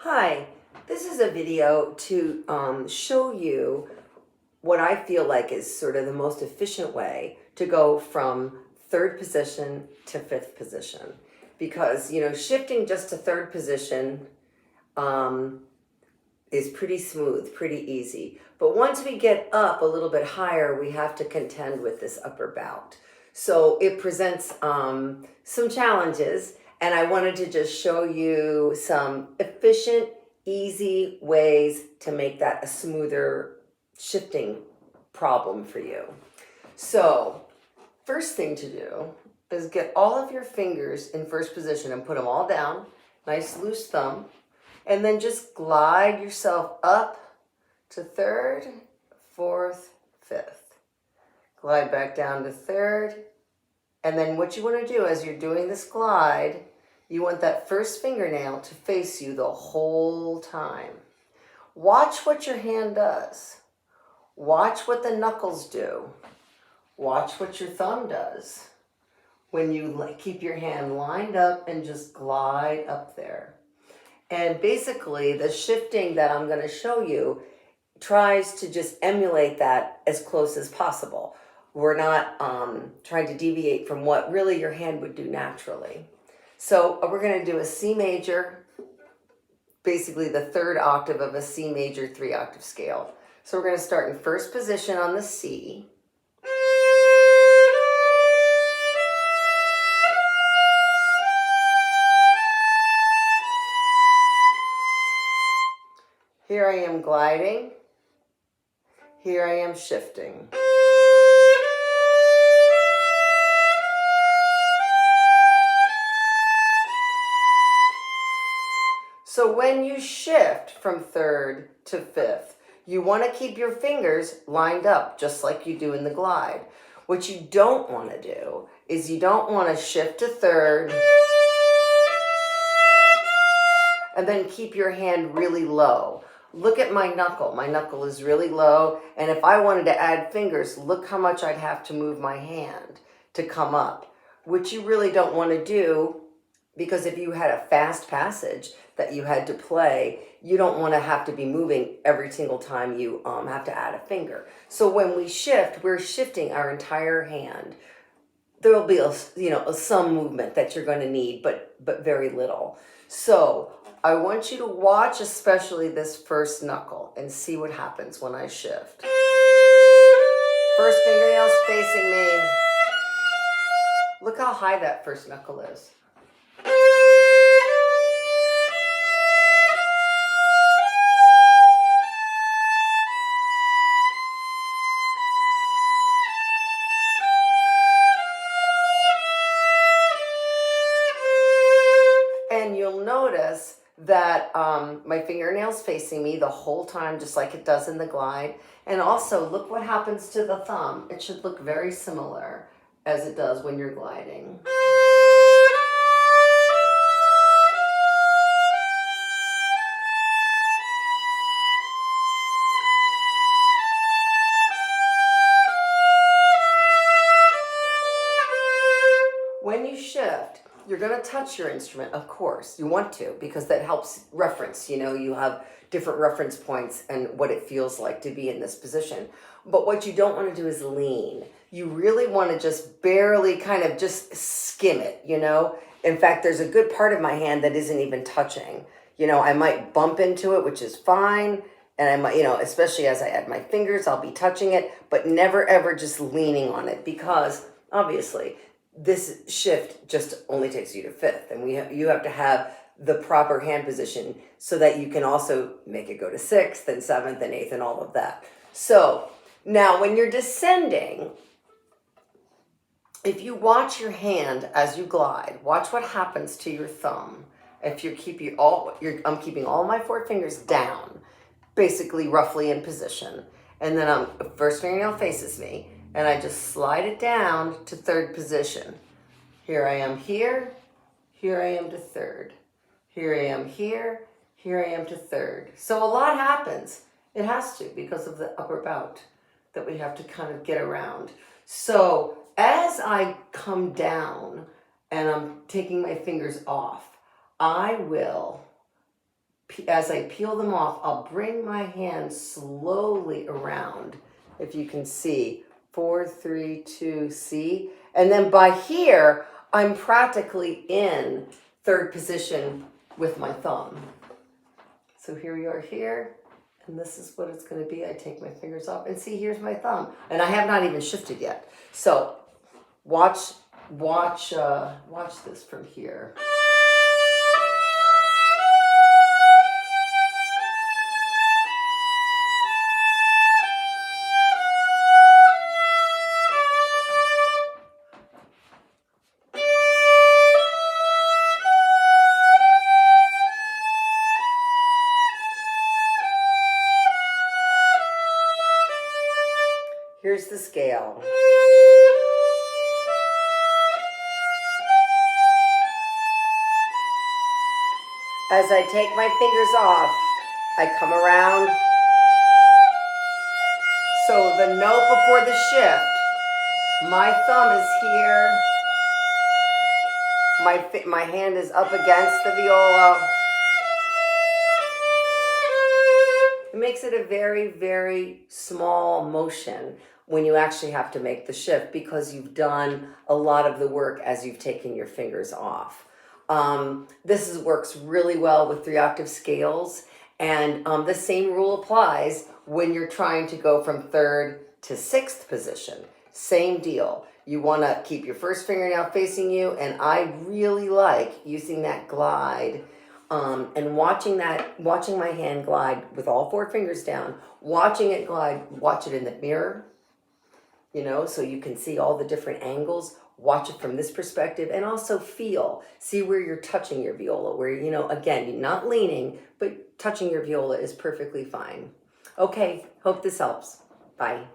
Hi, this is a video to show you what I feel like is sort of the most efficient way to go from third position to fifth position. Because, shifting just to third position um, is pretty smooth, pretty easy. But once we get up a little bit higher, we have to contend with this upper bout. So it presents some challenges, and I wanted to just show you some efficient, easy ways to make that a smoother shifting problem for you. So, first thing to do is get all of your fingers in first position and put them all down, nice loose thumb. And then just glide yourself up to third, fourth, fifth. Glide back down to third. And then what you want to do as you're doing this glide, you want that first fingernail to face you the whole time. Watch what your hand does. Watch what the knuckles do. Watch what your thumb does. When you keep your hand lined up and just glide up there. And basically, the shifting that I'm going to show you tries to just emulate that as close as possible. We're not trying to deviate from what really your hand would do naturally. So we're going to do a C major, basically the third octave of a C major 3-octave scale. So we're going to start in first position on the C. Here I am gliding. Here I am shifting. So when you shift from third to fifth, you want to keep your fingers lined up just like you do in the glide. What you don't want to do is you don't want to shift to third and then keep your hand really low. Look at my knuckle. My knuckle is really low, and if I wanted to add fingers, look how much I'd have to move my hand to come up, which you really don't want to do, because if you had a fast passage that you had to play, you don't want to have to be moving every single time you have to add a finger. So when we shift, we're shifting our entire hand. There will be some movement that you're going to need, but very little. So I want you to watch especially this first knuckle and see what happens when I shift. First fingernail's facing me. Look how high that first knuckle is. And you'll notice that my fingernail's facing me the whole time, just like it does in the glide. And also, look what happens to the thumb. It should look very similar as it does when you're gliding. When you shift, you're going to touch your instrument, of course. You want to, because that helps reference. You have different reference points and what it feels like to be in this position. But what you don't want to do is lean. You really want to just barely kind of just skim it, In fact, there's a good part of my hand that isn't even touching. I might bump into it, which is fine. And I might, especially as I add my fingers, I'll be touching it, but never ever just leaning on it, because obviously this shift just only takes you to fifth, and you have to have the proper hand position so that you can also make it go to sixth and seventh and eighth and all of that. So now when you're descending, if you watch your hand as you glide, watch what happens to your thumb. If I'm keeping all my 4 fingers down, basically roughly in position, and then first fingernail faces me, and I just slide it down to third position. Here I am here I am to third. Here I am here I am to third. So a lot happens. It has to, because of the upper bout that we have to kind of get around. So as I come down and I'm taking my fingers off, I will as I peel them off, I'll bring my hand slowly around, if you can see. 4, 3, 2, see? And then by here, I'm practically in third position with my thumb. So here we are here, and this is what it's going to be. I take my fingers off, and see, here's my thumb. And I have not even shifted yet. So watch this from here. Here's the scale. As I take my fingers off, I come around. So the note before the shift, my thumb is here. My hand is up against the viola. It makes it a very, very small motion when you actually have to make the shift, because you've done a lot of the work as you've taken your fingers off. This works really well with 3-octave scales, and the same rule applies when you're trying to go from 3rd to 6th position. Same deal. You want to keep your first fingernail facing you, and I really like using that glide and watching my hand glide with all 4 fingers down, watching it glide. Watch it in the mirror, so you can see all the different angles. Watch it from this perspective, and also see where you're touching your viola, where, again, you're not leaning, but touching your viola is perfectly fine. Okay, hope this helps. Bye.